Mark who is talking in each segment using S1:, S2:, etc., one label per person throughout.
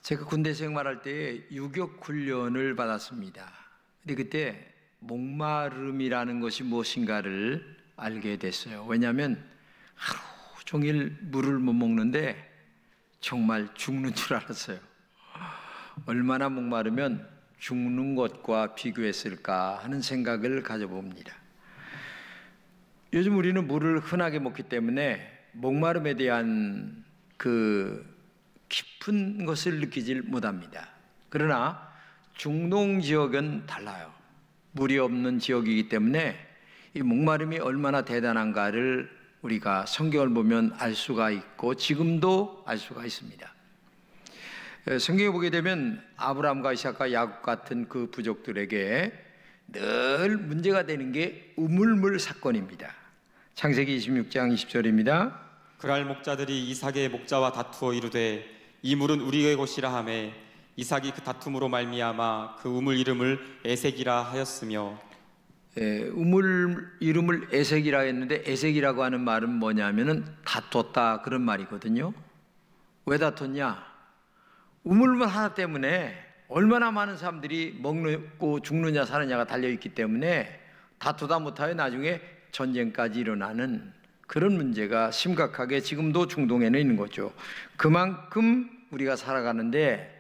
S1: 제가 군대 생활할 때 유격 훈련을 받았습니다. 근데 그때 목마름이라는 것이 무엇인가를 알게 됐어요. 왜냐하면 하루 종일 물을 못 먹는데 정말 죽는 줄 알았어요. 얼마나 목마르면 죽는 것과 비교했을까 하는 생각을 가져봅니다. 요즘 우리는 물을 흔하게 먹기 때문에 목마름에 대한 그 깊은 것을 느끼질 못합니다. 그러나 중동 지역은 달라요. 물이 없는 지역이기 때문에 이 목마름이 얼마나 대단한가를 우리가 성경을 보면 알 수가 있고 지금도 알 수가 있습니다. 성경에 보게 되면 아브라함과 이삭과 야곱 같은 그 부족들에게 늘 문제가 되는 게 우물물 사건입니다. 창세기 26장 20절입니다.
S2: 그랄 목자들이 이삭의 목자와 다투어 이르되 이 물은 우리의 것이라 하매 이삭이 그 다툼으로 말미암아 그 우물 이름을 에색이라 하였으며.
S1: 우물 이름을 에색이라 했는데 에색이라고 하는 말은 뭐냐면은 다퉜다 그런 말이거든요. 왜 다퉜냐? 우물물 하나 때문에 얼마나 많은 사람들이 먹고 죽느냐 사느냐가 달려있기 때문에 다투다 못하여 나중에 전쟁까지 일어나는 그런 문제가 심각하게 지금도 중동에는 있는 거죠. 그만큼 우리가 살아가는데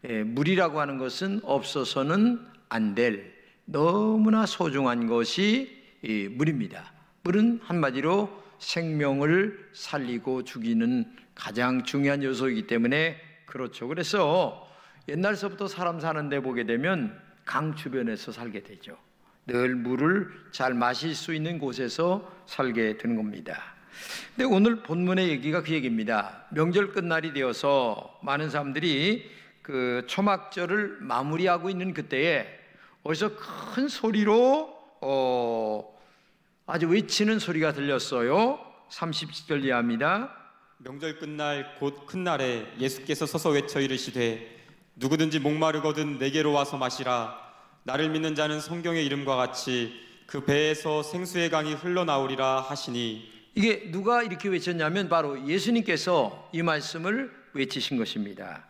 S1: 물이라고 하는 것은 없어서는 안 될 너무나 소중한 것이 물입니다. 물은 한마디로 생명을 살리고 죽이는 가장 중요한 요소이기 때문에 그렇죠. 그래서 옛날서부터 사람 사는 데 보게 되면 강 주변에서 살게 되죠. 늘 물을 잘 마실 수 있는 곳에서 살게 되는 겁니다. 근데 오늘 본문의 얘기가 그 얘기입니다. 명절 끝날이 되어서 많은 사람들이 그 초막절을 마무리하고 있는 그때에 어디서 큰 소리로 아주 외치는 소리가 들렸어요. 30절 이하입니다.
S2: 명절 끝날 곧 큰 날에 예수께서 서서 외쳐 이르시되 누구든지 목마르거든 내게로 와서 마시라. 나를 믿는 자는 성경의 이름과 같이 그 배에서 생수의 강이 흘러나오리라 하시니.
S1: 이게 누가 이렇게 외쳤냐면 바로 예수님께서 이 말씀을 외치신 것입니다.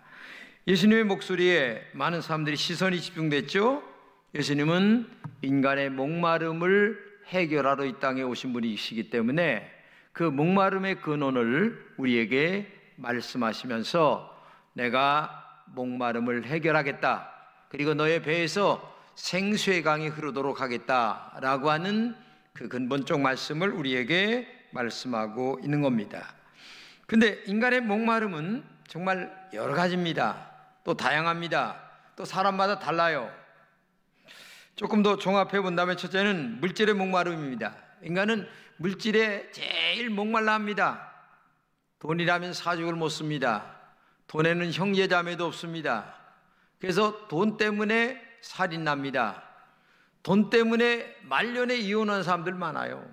S1: 예수님의 목소리에 많은 사람들이 시선이 집중됐죠. 예수님은 인간의 목마름을 해결하러 이 땅에 오신 분이시기 때문에 그 목마름의 근원을 우리에게 말씀하시면서 내가 목마름을 해결하겠다, 그리고 너의 배에서 생수의 강이 흐르도록 하겠다라고 하는 그 근본적 말씀을 우리에게 말씀하고 있는 겁니다. 근데 인간의 목마름은 정말 여러 가지입니다. 또 다양합니다. 또 사람마다 달라요. 조금 더 종합해 본다면 첫째는 물질의 목마름입니다. 인간은 물질에 제일 목말라 합니다. 돈이라면 사족을 못 씁니다. 돈에는 형제자매도 없습니다. 그래서 돈 때문에 살인 납니다. 돈 때문에 말년에 이혼하는 사람들 많아요.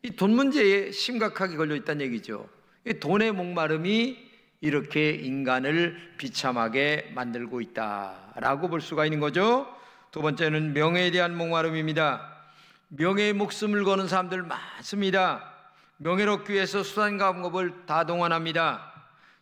S1: 이 돈 문제에 심각하게 걸려 있다는 얘기죠. 이 돈의 목마름이 이렇게 인간을 비참하게 만들고 있다라고 볼 수가 있는 거죠. 두 번째는 명예에 대한 목마름입니다. 명예에 목숨을 거는 사람들 많습니다. 명예를 얻기 위해서 수단과 방법을 다 동원합니다.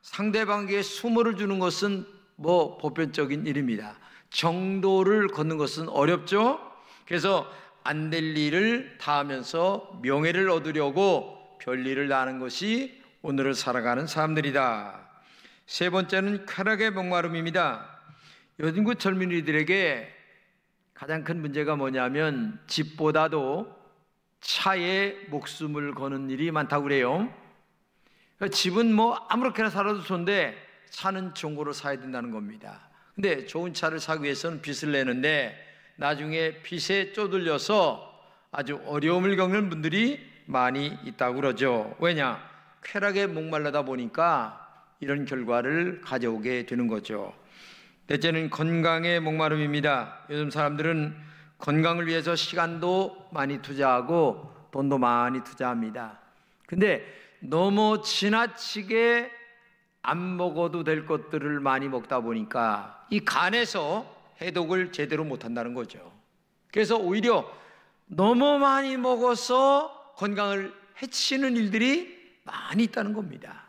S1: 상대방에게 수모를 주는 것은 보편적인 일입니다. 정도를 걷는 것은 어렵죠. 그래서 안 될 일을 다 하면서 명예를 얻으려고 별일을 다 하는 것이 오늘을 살아가는 사람들이다. 세 번째는 쾌락의 목마름입니다. 요즘 젊은이들에게 가장 큰 문제가 뭐냐면 집보다도 차에 목숨을 거는 일이 많다고 그래요. 집은 아무렇게나 살아도 좋은데 차는 중고로 사야 된다는 겁니다. 근데 좋은 차를 사기 위해서는 빚을 내는데 나중에 빚에 쪼들려서 아주 어려움을 겪는 분들이 많이 있다고 그러죠. 왜냐? 쾌락에 목말르다 보니까 이런 결과를 가져오게 되는 거죠. 넷째는 건강의 목마름입니다. 요즘 사람들은 건강을 위해서 시간도 많이 투자하고 돈도 많이 투자합니다. 근데 너무 지나치게 안 먹어도 될 것들을 많이 먹다 보니까 이 간에서 해독을 제대로 못한다는 거죠. 그래서 오히려 너무 많이 먹어서 건강을 해치는 일들이 많이 있다는 겁니다.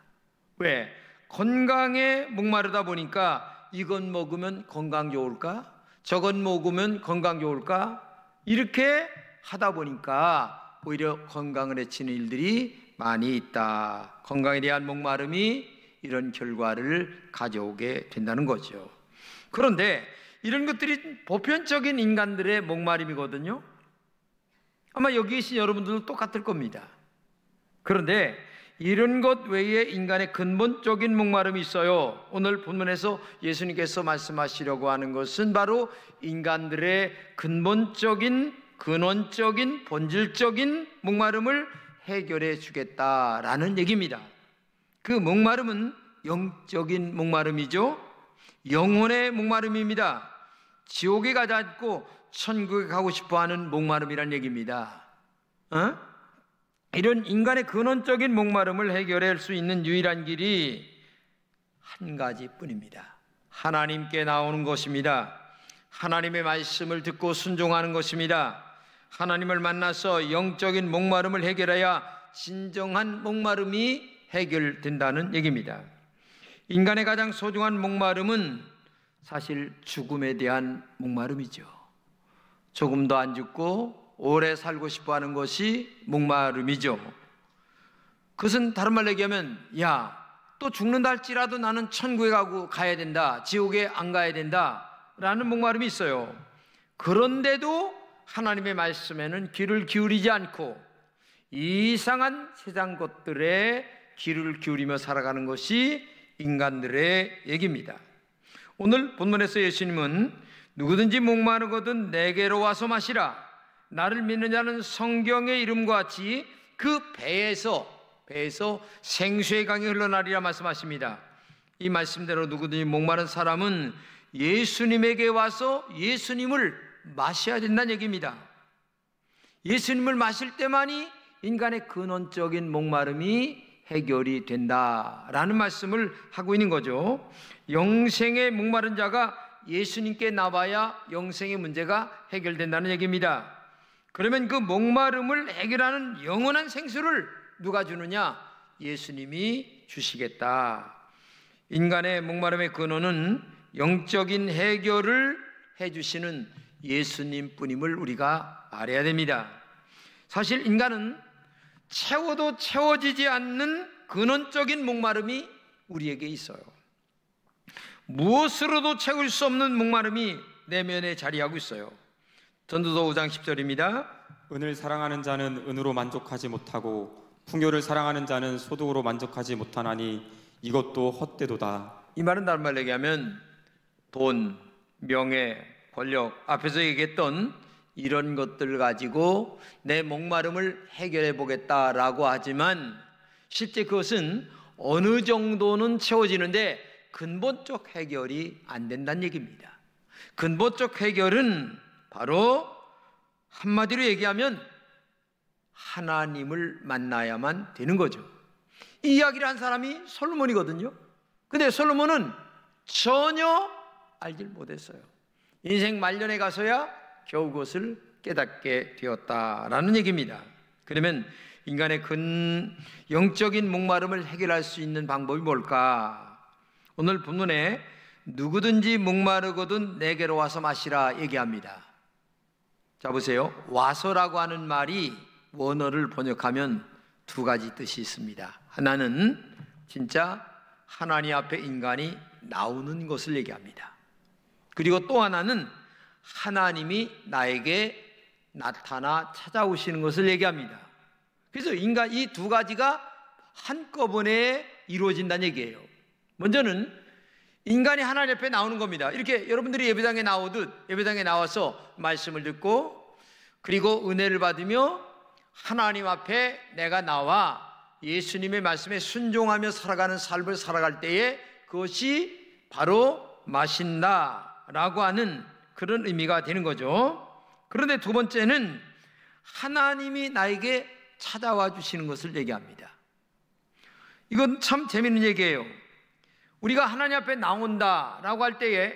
S1: 왜? 건강에 목마르다 보니까 이건 먹으면 건강 좋을까? 저건 먹으면 건강 좋을까? 이렇게 하다 보니까 오히려 건강을 해치는 일들이 많이 있다. 건강에 대한 목마름이 이런 결과를 가져오게 된다는 거죠. 그런데 이런 것들이 보편적인 인간들의 목마름이거든요. 아마 여기 계신 여러분들도 똑같을 겁니다. 그런데 이런 것 외에 인간의 근본적인 목마름이 있어요. 오늘 본문에서 예수님께서 말씀하시려고 하는 것은 바로 인간들의 근본적인, 근원적인, 본질적인 목마름을 해결해 주겠다라는 얘기입니다. 그 목마름은 영적인 목마름이죠. 영혼의 목마름입니다. 지옥에 가지 않고 천국에 가고 싶어하는 목마름이란 얘기입니다. 이런 인간의 근원적인 목마름을 해결할 수 있는 유일한 길이 한 가지뿐입니다. 하나님께 나오는 것입니다. 하나님의 말씀을 듣고 순종하는 것입니다. 하나님을 만나서 영적인 목마름을 해결해야 진정한 목마름이 해결된다는 얘기입니다. 인간의 가장 소중한 목마름은 사실 죽음에 대한 목마름이죠. 조금 더 안 죽고 오래 살고 싶어하는 것이 목마름이죠. 그것은 다른 말로 얘기하면 또 죽는다 할지라도 나는 천국에 가야 된다, 지옥에 안 가야 된다 라는 목마름이 있어요. 그런데도 하나님의 말씀에는 귀를 기울이지 않고 이상한 세상 것들에 귀를 기울이며 살아가는 것이 인간들의 얘기입니다. 오늘 본문에서 예수님은 누구든지 목마르거든 내게로 와서 마시라. 나를 믿는 자는 성경의 이름과 같이 그 배에서 생수의 강이 흘러나리라 말씀하십니다. 이 말씀대로 누구든지 목마른 사람은 예수님에게 와서 예수님을 마셔야 된다는 얘기입니다. 예수님을 마실 때만이 인간의 근원적인 목마름이 해결이 된다라는 말씀을 하고 있는 거죠. 영생에 목마른 자가 예수님께 나와야 영생의 문제가 해결된다는 얘기입니다. 그러면 그 목마름을 해결하는 영원한 생수를 누가 주느냐? 예수님이 주시겠다. 인간의 목마름의 근원은 영적인 해결을 해주시는 예수님 뿐임을 우리가 알아야 됩니다. 사실 인간은 채워도 채워지지 않는 근원적인 목마름이 우리에게 있어요. 무엇으로도 채울 수 없는 목마름이 내면에 자리하고 있어요. 전도서 5장 10절입니다.
S2: 은을 사랑하는 자는 은으로 만족하지 못하고 풍요를 사랑하는 자는 소득으로 만족하지 못하나니 이것도 헛되도다.
S1: 이 말은 다른 말로 얘기하면 돈, 명예, 권력, 앞에서 얘기했던 이런 것들 가지고 내 목마름을 해결해 보겠다라고 하지만 실제 그것은 어느 정도는 채워지는데 근본적 해결이 안 된다는 얘기입니다. 근본적 해결은 바로 한마디로 얘기하면 하나님을 만나야만 되는 거죠. 이 이야기를 한 사람이 솔로몬이거든요. 근데 솔로몬은 전혀 알질 못했어요. 인생 말년에 가서야 겨우 그것을 깨닫게 되었다라는 얘기입니다. 그러면 인간의 영적인 목마름을 해결할 수 있는 방법이 뭘까? 오늘 본문에 누구든지 목마르거든 내게로 와서 마시라 얘기합니다. 자 보세요. 와서라고 하는 말이 원어를 번역하면 두 가지 뜻이 있습니다. 하나는 진짜 하나님 앞에 인간이 나오는 것을 얘기합니다. 그리고 또 하나는 하나님이 나에게 나타나 찾아오시는 것을 얘기합니다. 그래서 인간 이 두 가지가 한꺼번에 이루어진다는 얘기예요. 먼저는 인간이 하나님 앞에 나오는 겁니다. 이렇게 여러분들이 예배당에 나오듯 예배당에 나와서 말씀을 듣고 그리고 은혜를 받으며 하나님 앞에 내가 나와 예수님의 말씀에 순종하며 살아가는 삶을 살아갈 때에 그것이 바로 마신다라고 하는 그런 의미가 되는 거죠. 그런데 두 번째는 하나님이 나에게 찾아와 주시는 것을 얘기합니다. 이건 참 재미있는 얘기예요. 우리가 하나님 앞에 나온다라고 할 때에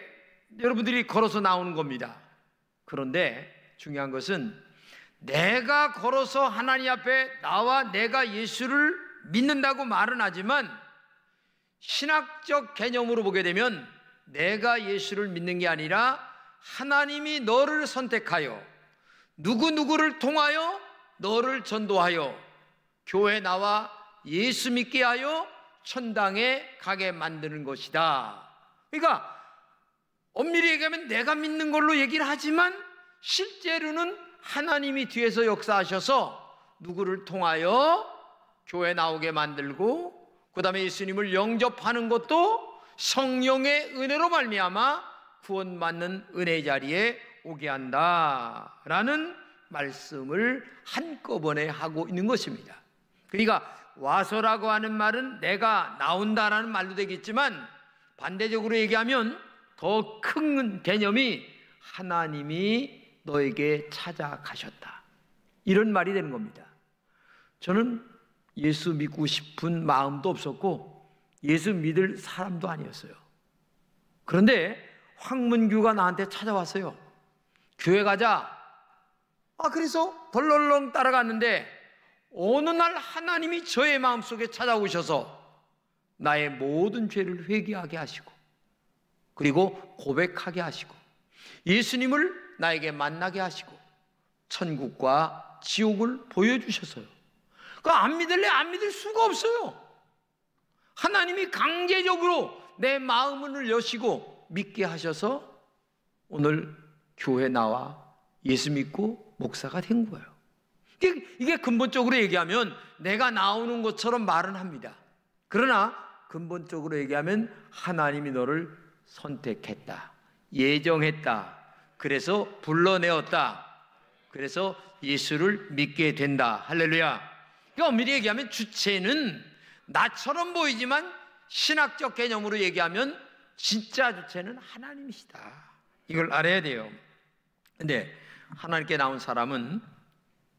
S1: 여러분들이 걸어서 나오는 겁니다. 그런데 중요한 것은 내가 걸어서 하나님 앞에 나와 내가 예수를 믿는다고 말은 하지만 신학적 개념으로 보게 되면 내가 예수를 믿는 게 아니라 하나님이 너를 선택하여 누구누구를 통하여 너를 전도하여 교회 나와 예수 믿게 하여 천당에 가게 만드는 것이다. 그러니까 엄밀히 얘기하면 내가 믿는 걸로 얘기를 하지만 실제로는 하나님이 뒤에서 역사하셔서 누구를 통하여 교회 나오게 만들고 그 다음에 예수님을 영접하는 것도 성령의 은혜로 말미암아 구원받는 은혜의 자리에 오게 한다라는 말씀을 한꺼번에 하고 있는 것입니다. 그러니까 와서라고 하는 말은 내가 나온다라는 말도 되겠지만 반대적으로 얘기하면 더 큰 개념이 하나님이 너에게 찾아가셨다, 이런 말이 되는 겁니다. 저는 예수 믿고 싶은 마음도 없었고 예수 믿을 사람도 아니었어요. 그런데 황문규가 나한테 찾아왔어요. 교회 가자. 그래서 덜렁 따라갔는데 어느 날 하나님이 저의 마음속에 찾아오셔서 나의 모든 죄를 회개하게 하시고 그리고 고백하게 하시고 예수님을 나에게 만나게 하시고 천국과 지옥을 보여주셨어요. 안 믿을래? 안 믿을 수가 없어요. 하나님이 강제적으로 내 마음을 여시고 믿게 하셔서 오늘 교회 나와 예수 믿고 목사가 된 거예요. 이게 근본적으로 얘기하면 내가 나오는 것처럼 말은 합니다. 그러나 근본적으로 얘기하면 하나님이 너를 선택했다, 예정했다, 그래서 불러내었다, 그래서 예수를 믿게 된다. 할렐루야. 그러니까 엄밀히 얘기하면 주체는 나처럼 보이지만 신학적 개념으로 얘기하면 진짜 주체는 하나님이시다. 이걸 알아야 돼요. 근데 하나님께 나온 사람은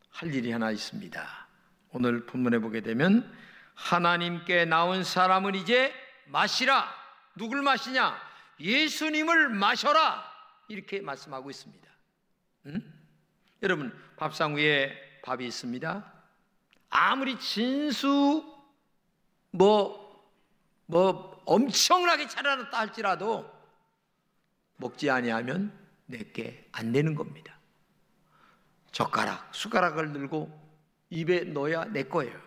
S1: 할 일이 하나 있습니다. 오늘 본문에 보게 되면 하나님께 나온 사람은 이제 마시라. 누굴 마시냐? 예수님을 마셔라. 이렇게 말씀하고 있습니다. 여러분, 밥상 위에 밥이 있습니다. 아무리 진수 엄청나게 차려놨다 할지라도 먹지 아니하면 내게 안 되는 겁니다. 숟가락을 들고 입에 넣어야 내 거예요.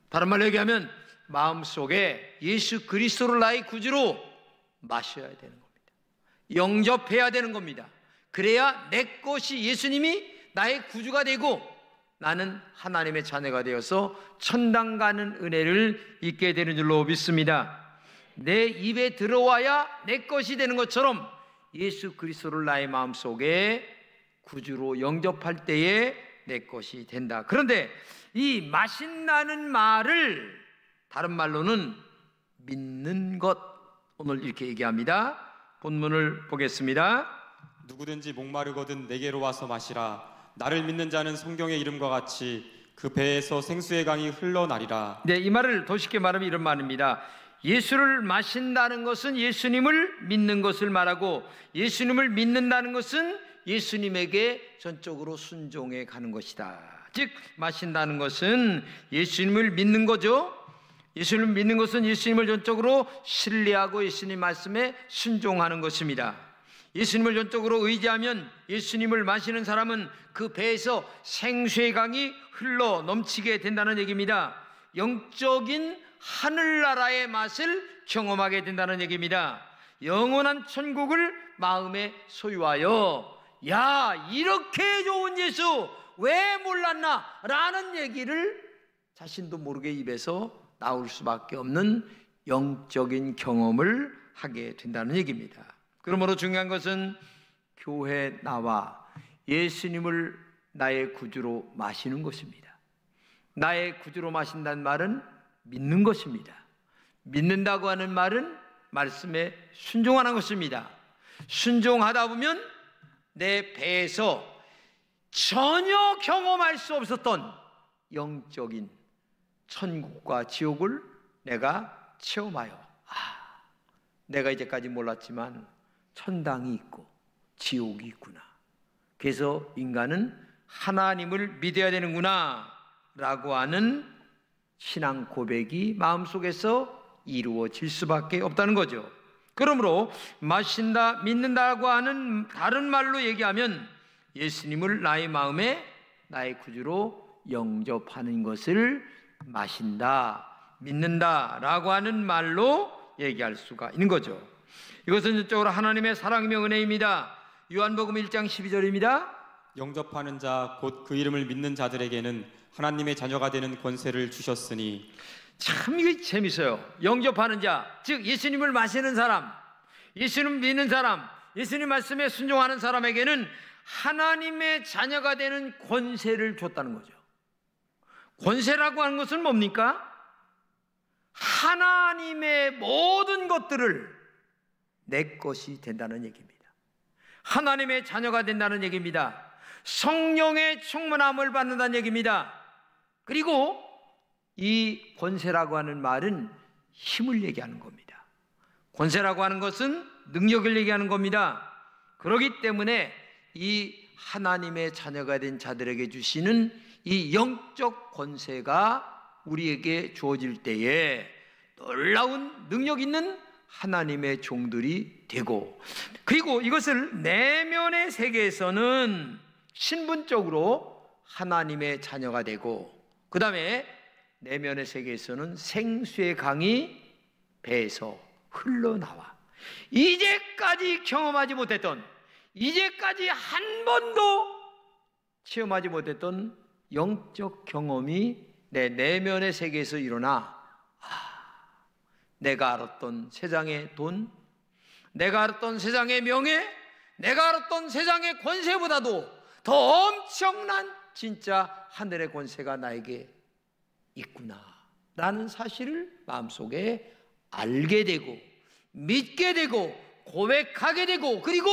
S1: 다른 말로 얘기하면 마음속에 예수 그리스도를 나의 구주로 마셔야 되는 겁니다. 영접해야 되는 겁니다. 그래야 내 것이 예수님이 나의 구주가 되고 나는 하나님의 자녀가 되어서 천당 가는 은혜를 잊게 되는 줄로 믿습니다. 내 입에 들어와야 내 것이 되는 것처럼 예수 그리스도를 나의 마음속에 구주로 영접할 때에 내 것이 된다. 그런데 이 마신다는 말을 다른 말로는 믿는 것, 오늘 이렇게 얘기합니다. 본문을 보겠습니다.
S2: 누구든지 목마르거든 내게로 와서 마시라. 나를 믿는 자는 성경의 이름과 같이 그 배에서 생수의 강이 흘러나리라.
S1: 네, 이 말을 더 쉽게 말하면 이런 말입니다. 예수를 마신다는 것은 예수님을 믿는 것을 말하고, 예수님을 믿는다는 것은 예수님에게 전적으로 순종해 가는 것이다. 즉 마신다는 것은 예수님을 믿는 거죠. 예수님을 믿는 것은 예수님을 전적으로 신뢰하고 예수님 말씀에 순종하는 것입니다. 예수님을 전적으로 의지하면 예수님을 마시는 사람은 그 배에서 생수의 강이 흘러 넘치게 된다는 얘기입니다. 영적인 하늘나라의 맛을 경험하게 된다는 얘기입니다. 영원한 천국을 마음에 소유하여, 야, 이렇게 좋은 예수 왜 몰랐나? 라는 얘기를 자신도 모르게 입에서 나올 수밖에 없는 영적인 경험을 하게 된다는 얘기입니다. 그러므로 중요한 것은 교회 나와 예수님을 나의 구주로 마시는 것입니다. 나의 구주로 마신다는 말은 믿는 것입니다. 믿는다고 하는 말은 말씀에 순종하는 것입니다. 순종하다 보면 내 배에서 전혀 경험할 수 없었던 영적인 천국과 지옥을 내가 체험하여, 내가 이제까지 몰랐지만 천당이 있고 지옥이 있구나. 그래서 인간은 하나님을 믿어야 되는구나 라고 하는 신앙 고백이 마음속에서 이루어질 수밖에 없다는 거죠. 그러므로 마신다, 믿는다고 하는 다른 말로 얘기하면 예수님을 나의 마음에 나의 구주로 영접하는 것을 마신다, 믿는다라고 하는 말로 얘기할 수가 있는 거죠. 이것은 전적으로 하나님의 사랑이며 은혜입니다. 요한복음 1장 12절입니다.
S2: 영접하는 자 곧 그 이름을 믿는 자들에게는 하나님의 자녀가 되는 권세를 주셨으니.
S1: 참 이게 재밌어요. 영접하는 자, 즉 예수님을 마시는 사람, 예수님 믿는 사람, 예수님 말씀에 순종하는 사람에게는 하나님의 자녀가 되는 권세를 줬다는 거죠. 권세라고 하는 것은 뭡니까? 하나님의 모든 것들을 내 것이 된다는 얘기입니다. 하나님의 자녀가 된다는 얘기입니다. 성령의 충만함을 받는다는 얘기입니다. 그리고 이 권세라고 하는 말은 힘을 얘기하는 겁니다. 권세라고 하는 것은 능력을 얘기하는 겁니다. 그렇기 때문에 이 하나님의 자녀가 된 자들에게 주시는 이 영적 권세가 우리에게 주어질 때에 놀라운 능력 있는 하나님의 종들이 되고, 그리고 이것을 내면의 세계에서는 신분적으로 하나님의 자녀가 되고, 그 다음에 내면의 세계에서는 생수의 강이 배에서 흘러나와 이제까지 경험하지 못했던, 이제까지 한 번도 체험하지 못했던 영적 경험이 내 내면의 세계에서 일어나, 내가 알았던 세상의 돈, 내가 알았던 세상의 명예, 내가 알았던 세상의 권세보다도 더 엄청난 진짜 하늘의 권세가 나에게 있구나 라는 사실을 마음속에 알게 되고 믿게 되고 고백하게 되고, 그리고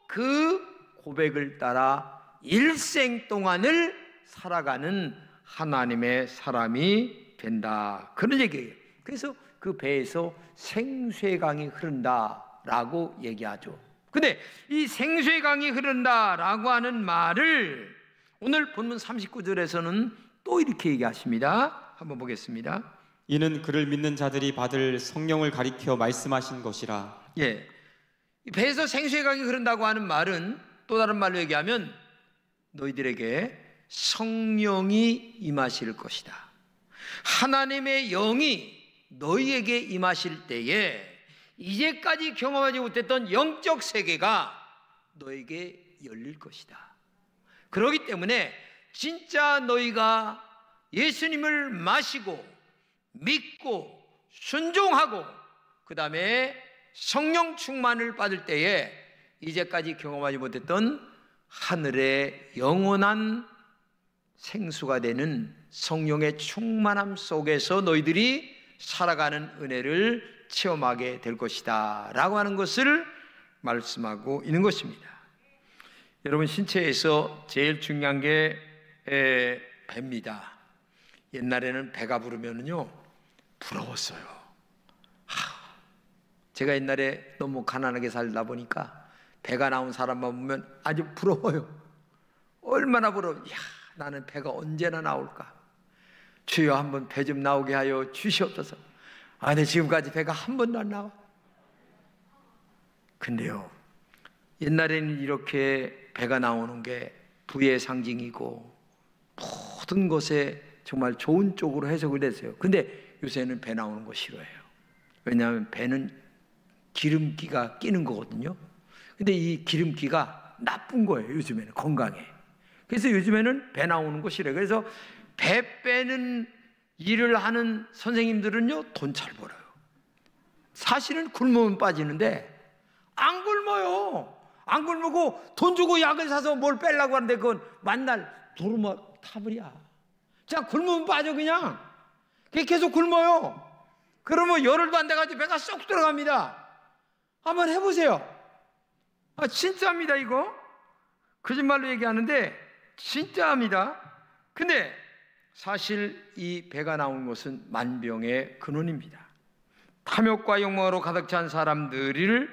S1: 그 고백을 따라 일생 동안을 살아가는 하나님의 사람이 된다, 그런 얘기예요. 그래서 그 배에서 생수의 강이 흐른다라고 얘기하죠. 근데 이 생수의 강이 흐른다라고 하는 말을 오늘 본문 39절에서는 또 이렇게 얘기하십니다. 한번 보겠습니다.
S2: 이는 그를 믿는 자들이 받을 성령을 가리켜 말씀하신 것이라.
S1: 예, 배에서 생수의 강이 흐른다고 하는 말은 또 다른 말로 얘기하면 너희들에게 성령이 임하실 것이다. 하나님의 영이 너희에게 임하실 때에 이제까지 경험하지 못했던 영적 세계가 너에게 열릴 것이다. 그렇기 때문에 진짜 너희가 예수님을 마시고 믿고 순종하고 그 다음에 성령 충만을 받을 때에 이제까지 경험하지 못했던 하늘의 영원한 생수가 되는 성령의 충만함 속에서 너희들이 살아가는 은혜를 체험하게 될 것이다 라고 하는 것을 말씀하고 있는 것입니다. 여러분, 신체에서 제일 중요한 게 배입니다. 옛날에는 배가 부르면요 부러웠어요. 제가 옛날에 너무 가난하게 살다 보니까 배가 나온 사람만 보면 아주 부러워요. 얼마나 부러워. 이야, 나는 배가 언제나 나올까. 주여 한번 배 좀 나오게 하여 주시옵소서. 근데 지금까지 배가 한 번도 안 나와. 근데요, 옛날에는 이렇게 배가 나오는 게 부의 상징이고 모든 것에 정말 좋은 쪽으로 해석을 했어요. 근데 요새는 배 나오는 거 싫어해요. 왜냐하면 배는 기름기가 끼는 거거든요. 근데 이 기름기가 나쁜 거예요. 요즘에는 건강에. 그래서 요즘에는 배 나오는 거 싫어요. 그래서 배 빼는 일을 하는 선생님들은요 돈 잘 벌어요. 사실은 굶으면 빠지는데 안 굶어요. 안 굶고 돈 주고 약을 사서 뭘 빼려고 하는데 그건 만날 도루마 타버려. 자, 굶으면 빠져. 그냥 계속 굶어요. 그러면 열흘도 안 돼가지고 배가 쏙 들어갑니다. 한번 해보세요. 진짜입니다. 이거 거짓말로 얘기하는데 진짜입니다. 근데 사실 이 배가 나온 것은 만병의 근원입니다. 탐욕과 욕망으로 가득 찬 사람들을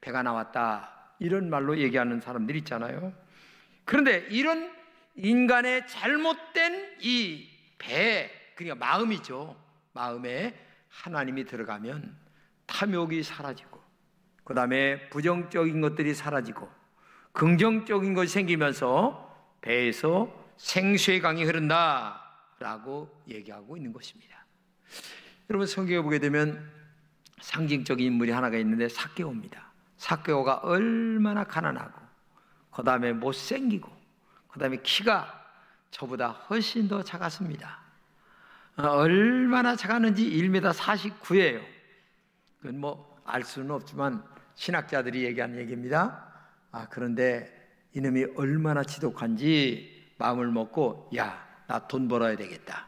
S1: 배가 나왔다 이런 말로 얘기하는 사람들 있잖아요. 그런데 이런 인간의 잘못된 이 배, 그러니까 마음이죠. 마음에 하나님이 들어가면 탐욕이 사라지고 그 다음에 부정적인 것들이 사라지고 긍정적인 것이 생기면서 배에서 생수의 강이 흐른다라고 얘기하고 있는 것입니다. 여러분, 성경에 보게 되면 상징적인 인물이 하나가 있는데 삭개오입니다. 삭개오가 얼마나 가난하고 그 다음에 못생기고 그 다음에 키가 저보다 훨씬 더 작았습니다. 얼마나 작았는지 1m 49예요. 그건 뭐 알 수는 없지만 신학자들이 얘기하는 얘기입니다. 그런데 이놈이 얼마나 지독한지 마음을 먹고, 야, 나 돈 벌어야 되겠다.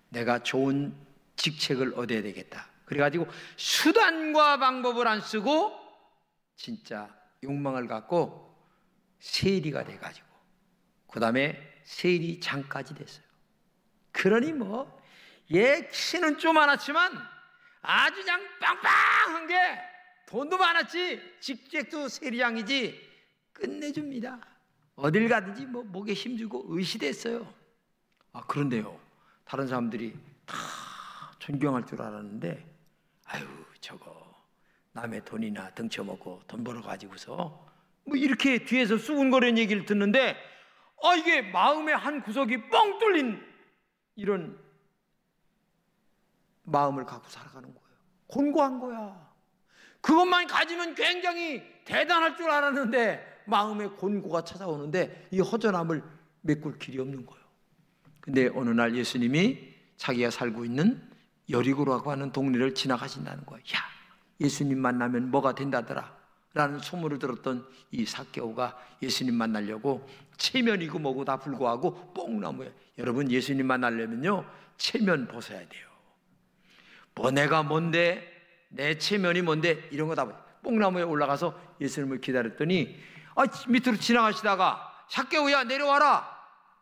S1: 내가 좋은 직책을 얻어야 되겠다. 그래가지고 수단과 방법을 안 쓰고 진짜 욕망을 갖고 세리가 돼가지고 그 다음에 세리장까지 됐어요. 그러니 뭐 얘 키는 좀 많았지만 아주 그냥 빵빵한 게 돈도 많았지 직책도 세리장이지 끝내줍니다. 어딜 가든지 뭐 목에 힘주고 의시됐어요. 그런데요, 다른 사람들이 다 존경할 줄 알았는데, 아유, 저거 남의 돈이나 등쳐먹고 돈 벌어가지고서 뭐 이렇게 뒤에서 수군거리는 얘기를 듣는데, 이게 마음의 한 구석이 뻥 뚫린 이런 마음을 갖고 살아가는 거예요. 곤고한 거야. 그것만 가지면 굉장히 대단할 줄 알았는데 마음의 곤고가 찾아오는데 이 허전함을 메꿀 길이 없는 거예요. 근데 어느 날 예수님이 자기가 살고 있는 여리고라고 하는 동네를 지나가신다는 거예요. 야, 예수님 만나면 뭐가 된다더라 라는 소문을 들었던 이 삭개오가 예수님 만나려고 체면이고 뭐고 다 불구하고 뽕나무에, 여러분 예수님 만나려면요 체면 벗어야 돼요. 뭐 내가 뭔데, 내 체면이 뭔데, 이런 거 다 뽕나무에 올라가서 예수님을 기다렸더니 밑으로 지나가시다가 삭개오야 내려와라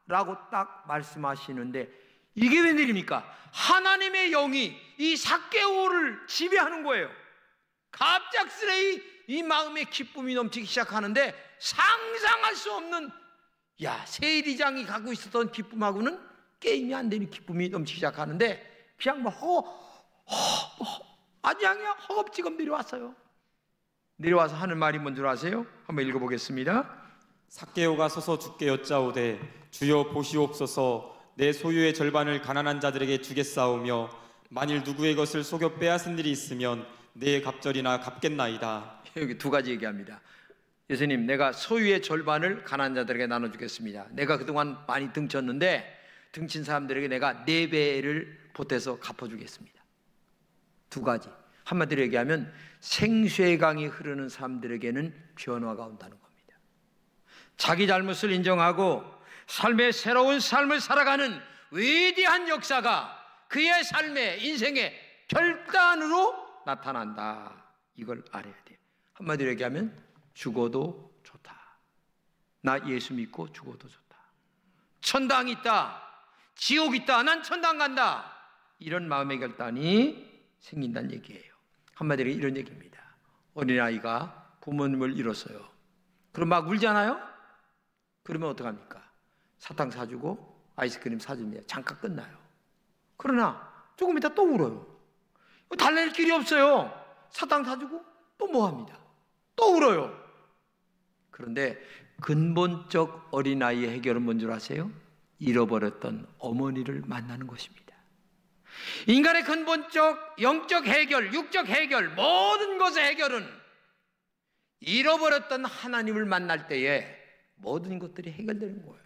S1: 라고 딱 말씀하시는데, 이게 웬일입니까? 하나님의 영이 이 삭개오를 지배하는 거예요. 갑작스레 이 마음의 기쁨이 넘치기 시작하는데 상상할 수 없는, 세리장이 갖고 있었던 기쁨하고는 게임이 안 되는 기쁨이 넘치기 시작하는데 그냥 뭐 아주 그냥 허겁지겁 내려왔어요. 내려와서 하는 말이 뭔 줄 아세요? 한번 읽어보겠습니다.
S2: 삭개오가 서서 주께 여짜오되 주여 보시옵소서, 내 소유의 절반을 가난한 자들에게 주겠사오며 만일 누구의 것을 속여 빼앗은 일이 있으면 내 갑절이나 갚겠나이다.
S1: 여기 두 가지 얘기합니다. 예수님, 내가 소유의 절반을 가난한 자들에게 나눠주겠습니다. 내가 그동안 많이 등쳤는데 등친 사람들에게 내가 4배를 보태서 갚아주겠습니다. 두 가지. 한마디로 얘기하면 생수의 강이 흐르는 사람들에게는 변화가 온다는 겁니다. 자기 잘못을 인정하고 삶의 새로운 삶을 살아가는 위대한 역사가 그의 삶에, 인생의 결단으로 나타난다. 이걸 알아야 돼요. 한마디로 얘기하면 죽어도 좋다. 나 예수 믿고 죽어도 좋다. 천당 있다, 지옥 있다, 난 천당 간다. 이런 마음의 결단이 생긴다는 얘기예요. 한마디로 이런 얘기입니다. 어린아이가 부모님을 잃었어요. 그럼 막 울잖아요? 그러면 어떡합니까? 사탕 사주고 아이스크림 사줍니다. 잠깐 끝나요. 그러나 조금 이따 또 울어요. 달랠 길이 없어요. 사탕 사주고 또 뭐합니다? 또 울어요. 그런데 근본적 어린아이의 해결은 뭔 줄 아세요? 잃어버렸던 어머니를 만나는 것입니다. 인간의 근본적 영적 해결, 육적 해결, 모든 것의 해결은 잃어버렸던 하나님을 만날 때에 모든 것들이 해결되는 거예요.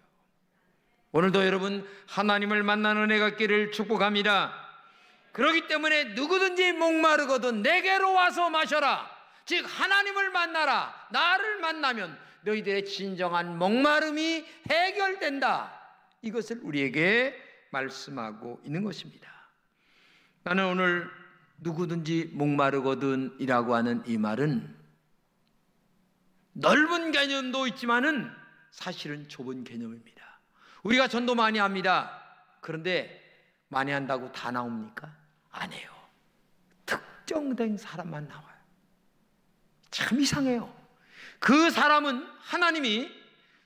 S1: 오늘도 여러분 하나님을 만나는 은혜가 있기를 축복합니다. 그렇기 때문에 누구든지 목마르거든 내게로 와서 마셔라. 즉 하나님을 만나라. 나를 만나면 너희들의 진정한 목마름이 해결된다. 이것을 우리에게 말씀하고 있는 것입니다. 나는 오늘 누구든지 목마르거든 이라고 하는 이 말은 넓은 개념도 있지만은 사실은 좁은 개념입니다. 우리가 전도 많이 합니다. 그런데 많이 한다고 다 나옵니까? 안 해요. 특정된 사람만 나와요. 참 이상해요. 그 사람은 하나님이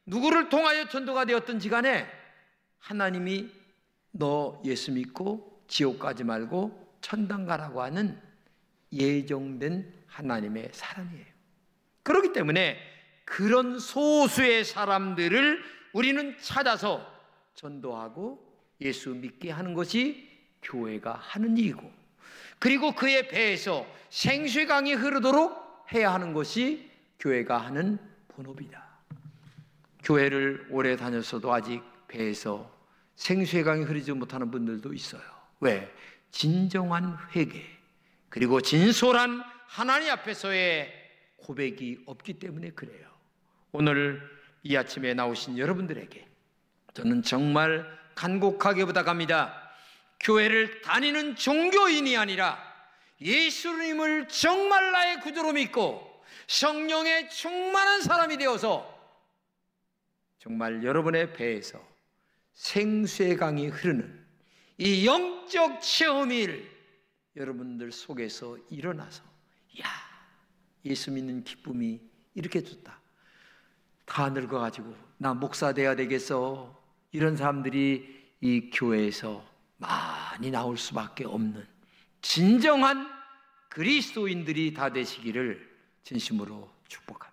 S1: 누구를 통하여 전도가 되었든지 간에 하나님이 너 예수 믿고 지옥 가지 말고 천당 가라고 하는 예정된 하나님의 사람이에요. 그렇기 때문에 그런 소수의 사람들을 우리는 찾아서 전도하고 예수 믿게 하는 것이 교회가 하는 일이고, 그리고 그의 배에서 생수의 강이 흐르도록 해야 하는 것이 교회가 하는 본업이다. 교회를 오래 다녔어도 아직 배에서 생수의 강이 흐르지 못하는 분들도 있어요. 왜? 진정한 회개, 그리고 진솔한 하나님 앞에서의 고백이 없기 때문에 그래요. 오늘 이 아침에 나오신 여러분들에게 저는 정말 간곡하게 부탁합니다. 교회를 다니는 종교인이 아니라 예수님을 정말 나의 구주로 믿고 성령에 충만한 사람이 되어서 정말 여러분의 배에서 생수의 강이 흐르는 이 영적 체험일 여러분들 속에서 일어나서, 야, 예수 믿는 기쁨이 이렇게 좋다, 다 늙어가지고 나 목사 돼야 되겠어, 이런 사람들이 이 교회에서 많이 나올 수밖에 없는 진정한 그리스도인들이 다 되시기를 진심으로 축복합니다.